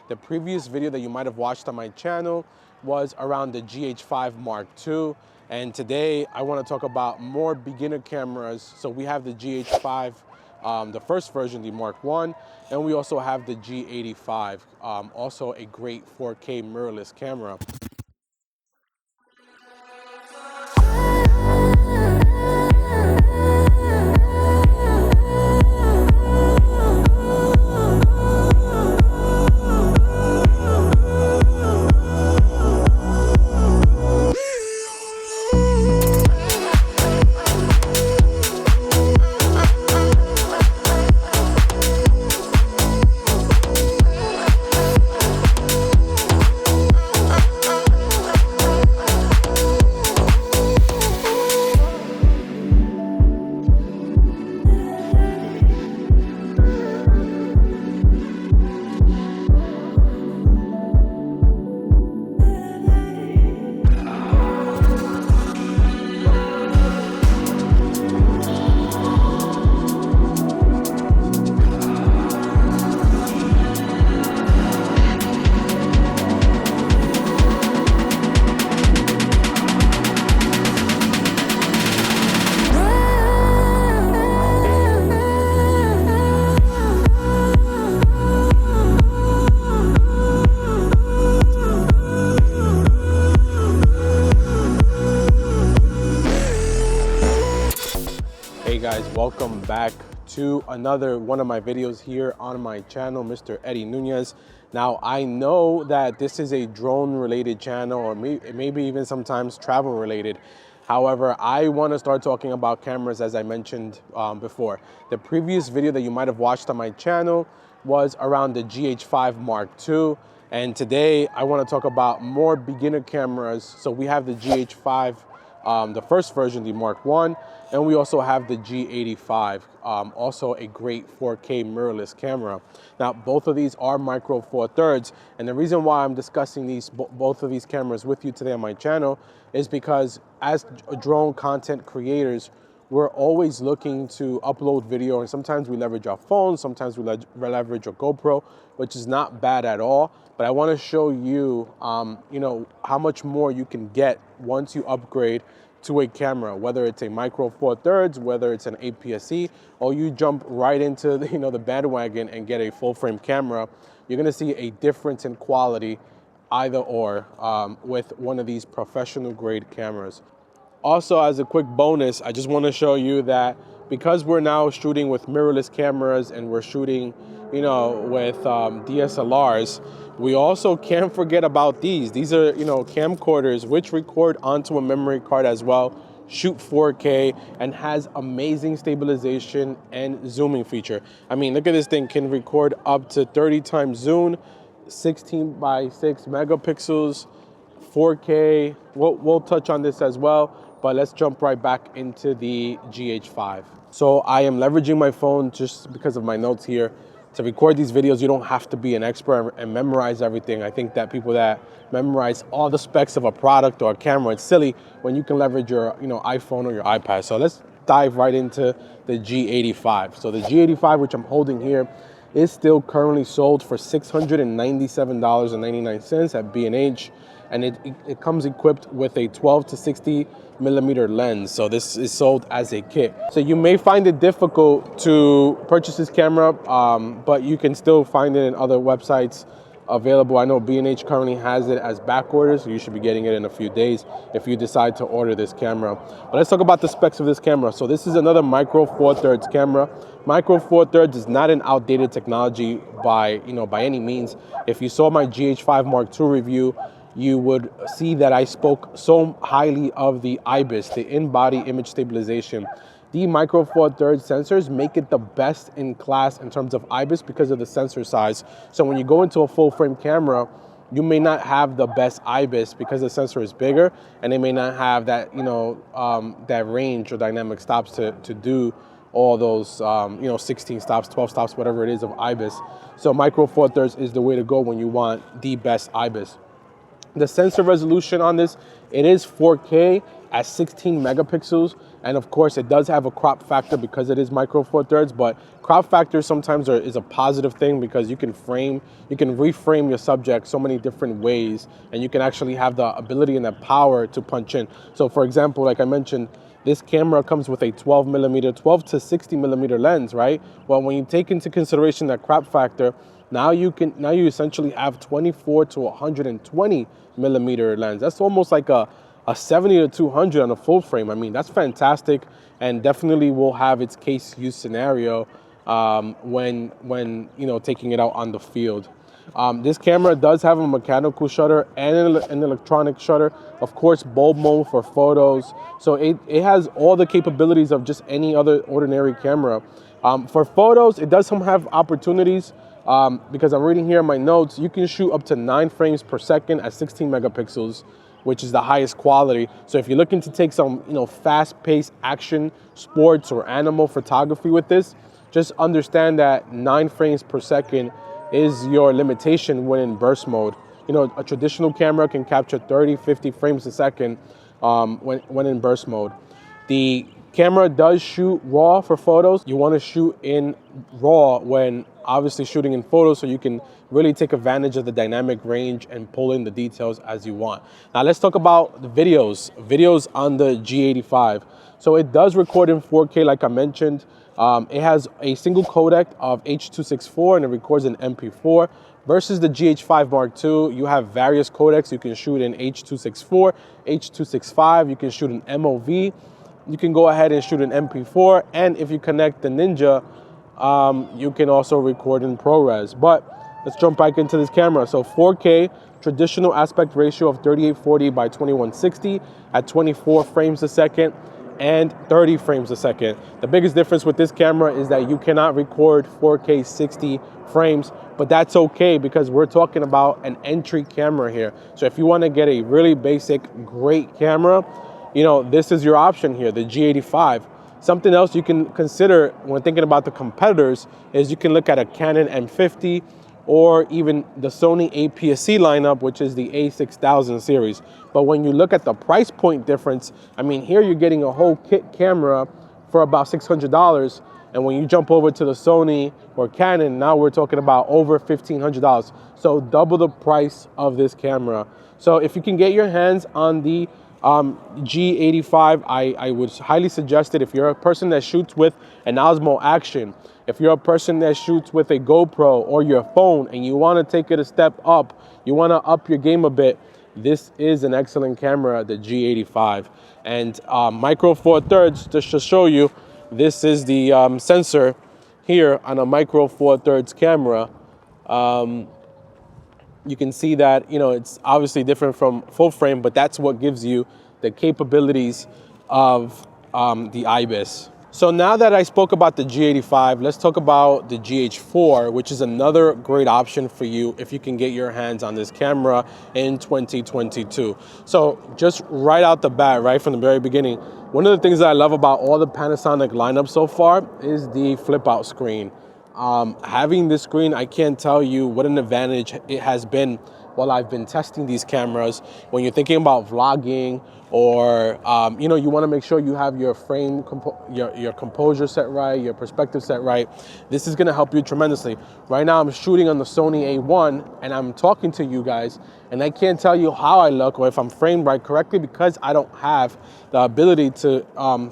The previous video that you might have watched on my channel was around the GH5 Mark II. And today I want to talk about more beginner cameras. So we have the GH5, the first version, the Mark I, and we also have the G85, also a great 4K mirrorless camera. Hey guys, welcome back to another one of my videos here on my channel, Mr. Eddie Nunez. Now, I know that this is a drone related channel, or maybe even sometimes travel related. However, I want to start talking about cameras, as I mentioned before. The previous video that you might have watched on my channel was around the GH5 Mark II. And today I want to talk about more beginner cameras. So we have the GH5, the first version, the Mark I, and we also have the G85, also a great 4K mirrorless camera. Now, both of these are micro four thirds, and the reason why I'm discussing both of these cameras with you today on my channel is because as drone content creators, we're always looking to upload video, and sometimes we leverage our phones, sometimes we leverage a GoPro, which is not bad at all. But I want to show you, how much more you can get once you upgrade to a camera, whether it's a micro four thirds, whether it's an APS-C, or you jump right into the bandwagon and get a full frame camera. You're going to see a difference in quality, either or, with one of these professional grade cameras. Also, as a quick bonus, I just want to show you that because we're now shooting with mirrorless cameras and we're shooting, with DSLRs, we also can't forget about these. These are, camcorders which record onto a memory card as well, shoot 4K, and has amazing stabilization and zooming feature. I mean, look at this thing, can record up to 30 times zoom, 16 by 6 megapixels, 4K. We'll touch on this as well, but let's jump right back into the GH5. So I am leveraging my phone just because of my notes here. To record these videos, you don't have to be an expert and memorize everything. I think that people that memorize all the specs of a product or a camera, it's silly when you can leverage your iPhone or your iPad. So let's dive right into the G85. So the G85, which I'm holding here, is still currently sold for $697.99 at B&H. And it comes equipped with a 12 to 60 millimeter lens. So this is sold as a kit. So you may find it difficult to purchase this camera, but you can still find it in other websites available. I know B&H currently has it as back order, so you should be getting it in a few days if you decide to order this camera. But let's talk about the specs of this camera. So this is another micro four thirds camera. Micro four thirds is not an outdated technology by any means. If you saw my GH5 Mark II review, you would see that I spoke so highly of the IBIS, the in-body image stabilization. The micro four thirds sensors make it the best in class in terms of IBIS because of the sensor size. So when you go into a full frame camera, you may not have the best IBIS because the sensor is bigger, and they may not have that, that range or dynamic stops to do all those, 16 stops, 12 stops, whatever it is of IBIS. So micro four thirds is the way to go when you want the best IBIS. The sensor resolution on this, it is 4K, at 16 megapixels. And of course, it does have a crop factor because it is micro four thirds, but crop factor sometimes is a positive thing because you can reframe your subject so many different ways, and you can actually have the ability and the power to punch in. So for example, like I mentioned, this camera comes with a 12 to 60 millimeter lens, right? Well, when you take into consideration that crop factor, now you essentially have 24 to 120 millimeter lens. That's almost like a 70 to 200 on a full frame. I mean, that's fantastic, and definitely will have its case use scenario when taking it out on the field. This camera does have a mechanical shutter and an electronic shutter. Of course, bulb mode for photos. So it has all the capabilities of just any other ordinary camera. For photos, it does have opportunities because I'm reading here in my notes, you can shoot up to 9 frames per second at 16 megapixels, which is the highest quality. So if you're looking to take some, fast-paced action, sports, or animal photography with this, just understand that 9 frames per second is your limitation when in burst mode. A traditional camera can capture 30, 50 frames a second when in burst mode. The camera does shoot RAW for photos. You want to shoot in RAW when obviously shooting in photos so you can really take advantage of the dynamic range and pull in the details as you want. Now let's talk about the videos. Videos on the G85. So it does record in 4K like I mentioned. It has a single codec of H.264 and it records in MP4. Versus the GH5 Mark II, you have various codecs. You can shoot in H.264, H.265, you can shoot in MOV. You can go ahead and shoot in MP4, and if you connect the Ninja, you can also record in ProRes. But let's jump back into this camera. So 4K, traditional aspect ratio of 3840 by 2160 at 24 frames a second and 30 frames a second. The biggest difference with this camera is that you cannot record 4K 60 frames, but that's okay because we're talking about an entry camera here. So if you want to get a really basic, great camera, this is your option here, the G85. Something else you can consider when thinking about the competitors is you can look at a Canon M50 or even the Sony APS-C lineup, which is the A6000 series. But when you look at the price point difference, I mean, here you're getting a whole kit camera for about $600. And when you jump over to the Sony or Canon, now we're talking about over $1,500. So double the price of this camera. So if you can get your hands on the G85, I would highly suggest it. If you're a person that shoots with an Osmo Action, if you're a person that shoots with a GoPro or your phone and you want to take it a step up, you want to up your game a bit, this is an excellent camera, the G85. And micro four thirds, just to show you, this is the sensor here on a micro four thirds camera. You can see that, it's obviously different from full frame, but that's what gives you the capabilities of the IBIS. So now that I spoke about the G85, let's talk about the GH4, which is another great option for you if you can get your hands on this camera in 2022. So just right out the bat, right from the very beginning, one of the things that I love about all the Panasonic lineup so far is the flip out screen. Having this screen, I can't tell you what an advantage it has been while I've been testing these cameras. When you're thinking about vlogging or, you want to make sure you have your frame, your composure set right, your perspective set right. This is going to help you tremendously. Right now I'm shooting on the Sony A1 and I'm talking to you guys and I can't tell you how I look or if I'm framed right correctly because I don't have the ability to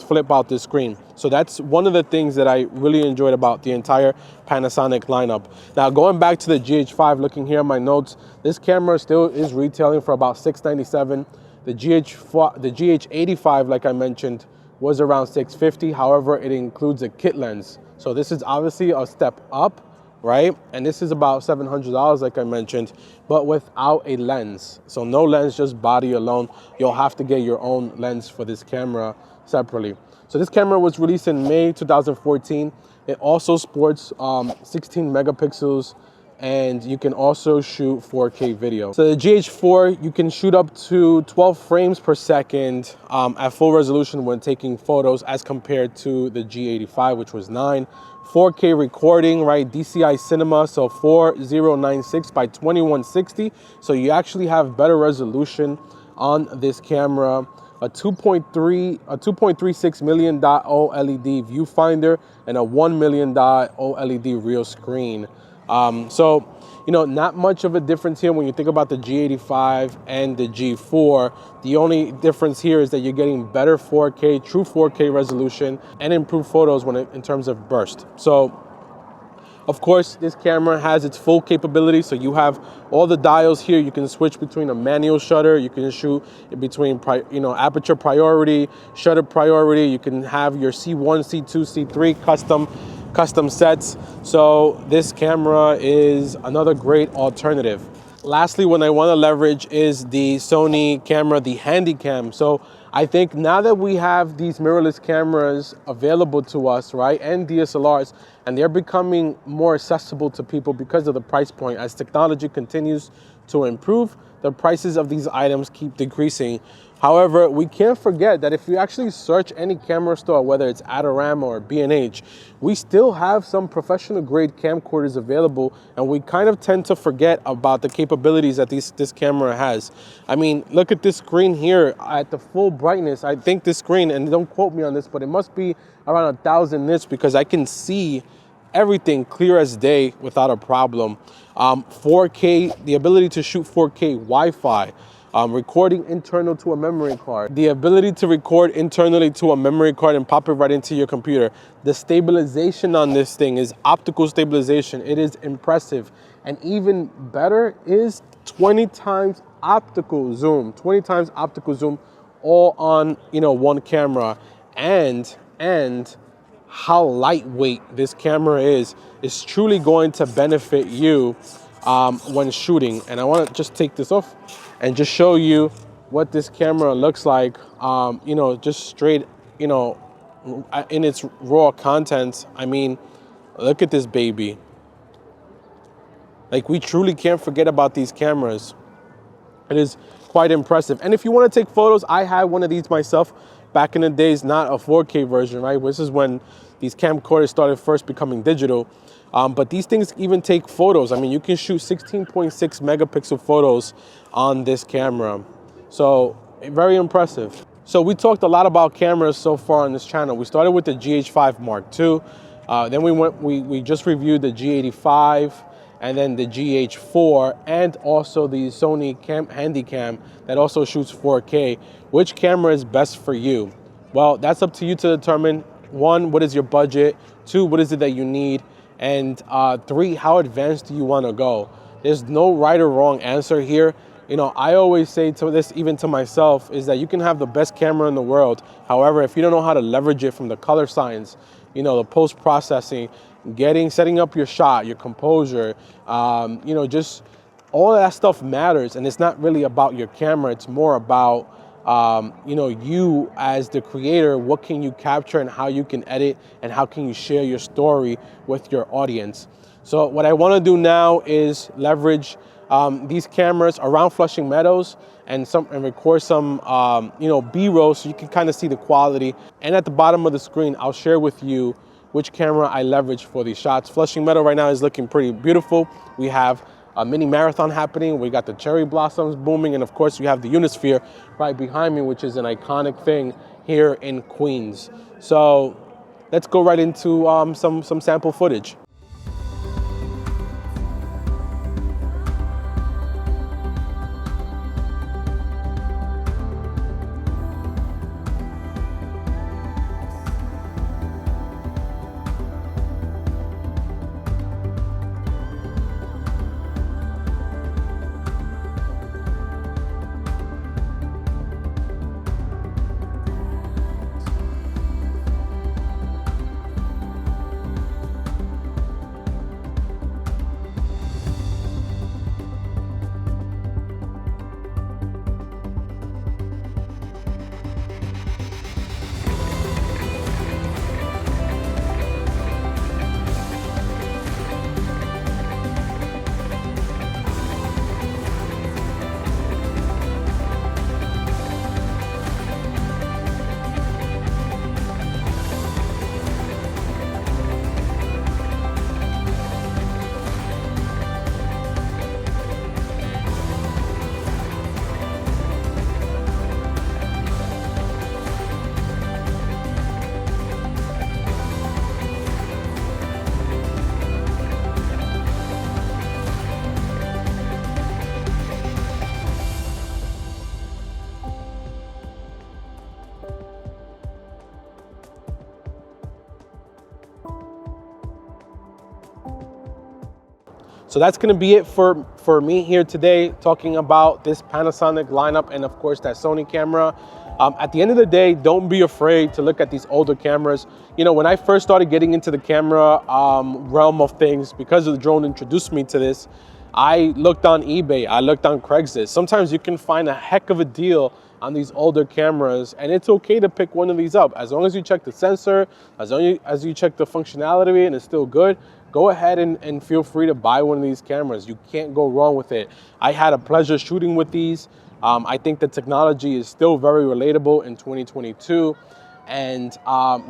flip out this screen. So that's one of the things that I really enjoyed about the entire Panasonic lineup. Now going back to the GH5, looking here at my notes, this camera still is retailing for about $697. The GH85, like I mentioned, was around $650. However, it includes a kit lens. So this is obviously a step up, right? And this is about $700, like I mentioned, but without a lens. So no lens, just body alone. You'll have to get your own lens for this camera separately. So this camera was released in May 2014. It also sports 16 megapixels, and you can also shoot 4K video. So the GH4, you can shoot up to 12 frames per second at full resolution when taking photos as compared to the G85, which was 9. 4K recording, right? DCI cinema, so 4096 by 2160. So you actually have better resolution on this camera. a 2.36 million dot OLED viewfinder, and a 1 million dot OLED real screen. So, you know, not much of a difference here when you think about the G85 and the G4. The only difference here is that you're getting better 4K, true 4K resolution, and improved photos in terms of burst. So, of course, this camera has its full capability, so you have all the dials here. You can switch between a manual shutter. You can shoot in between, aperture priority, shutter priority. You can have your C1, C2, C3 custom sets. So this camera is another great alternative. Lastly, what I want to leverage is the Sony camera, the Handycam. So I think now that we have these mirrorless cameras available to us, right, and DSLRs, and they're becoming more accessible to people because of the price point. As technology continues to improve, the prices of these items keep decreasing. However, we can't forget that if you actually search any camera store, whether it's Adorama or B&H, we still have some professional grade camcorders available, and we kind of tend to forget about the capabilities that this camera has. I mean, look at this screen here at the full brightness. I think this screen, and don't quote me on this, but it must be around 1,000 nits because I can see everything clear as day without a problem. 4K, the ability to shoot 4K Wi-Fi. Recording internal to a memory card. The ability to record internally to a memory card and pop it right into your computer. The stabilization on this thing is optical stabilization. It is impressive. And even better is 20 times optical zoom. 20 times optical zoom, all on, one camera. And how lightweight this camera is truly going to benefit you when shooting. And I want to just take this off and just show you what this camera looks like, just straight, in its raw contents. I mean, look at this baby. Like, we truly can't forget about these cameras. It is quite impressive. And if you want to take photos, I had one of these myself back in the days, not a 4K version, right? This is when these camcorders started first becoming digital. But these things even take photos. I mean, you can shoot 16.6 megapixel photos on this camera. So very impressive. So we talked a lot about cameras so far on this channel. We started with the GH5 Mark II. Then we just reviewed the G85 and then the GH4 and also the Sony Handycam that also shoots 4K. Which camera is best for you? Well, that's up to you to determine. 1, what is your budget? 2, what is it that you need? And 3, how advanced do you want to go? There's no right or wrong answer here. I always say to this, even to myself, is that you can have the best camera in the world. However, if you don't know how to leverage it from the color science, the post-processing, setting up your shot, your composure, just all of that stuff matters. And it's not really about your camera. It's more about you as the creator, what can you capture and how you can edit and how can you share your story with your audience. So what I want to do now is leverage these cameras around Flushing Meadows and record some B-roll so you can kind of see the quality. And at the bottom of the screen, I'll share with you which camera I leverage for these shots. Flushing Meadow right now is looking pretty beautiful. We have a mini marathon happening. We got the cherry blossoms booming, and of course we have the Unisphere right behind me, which is an iconic thing here in Queens. So let's go right into some sample footage. So that's gonna be it for me here today, talking about this Panasonic lineup and of course that Sony camera. At the end of the day, don't be afraid to look at these older cameras. You know, when I first started getting into the camera realm of things, because the drone introduced me to this, I looked on eBay, I looked on Craigslist. Sometimes you can find a heck of a deal on these older cameras, and it's okay to pick one of these up. As long as you check the sensor, as long as you check the functionality and it's still good, go ahead and feel free to buy one of these cameras. You can't go wrong with it. I had a pleasure shooting with these. I think the technology is still very relatable in 2022, and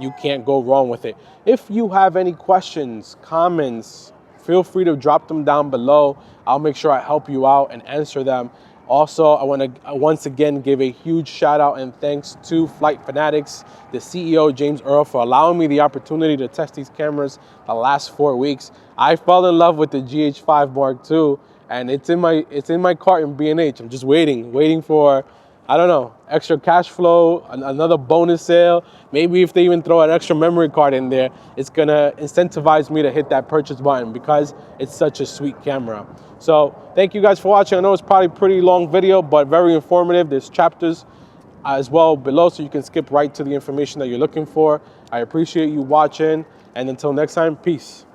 you can't go wrong with it. If you have any questions, comments, feel free to drop them down below. I'll make sure I help you out and answer them. Also, I want to once again give a huge shout out and thanks to Flight Fanatics, the CEO, James Earl, for allowing me the opportunity to test these cameras the last 4 weeks. I fell in love with the GH5 Mark II, and it's in my cart in B&H. I'm just waiting for, I don't know, extra cash flow, another bonus sale. Maybe if they even throw an extra memory card in there, it's gonna incentivize me to hit that purchase button because it's such a sweet camera. So thank you guys for watching. I know it's probably a pretty long video, but very informative. There's chapters as well below, so you can skip right to the information that you're looking for. I appreciate you watching, and until next time, peace.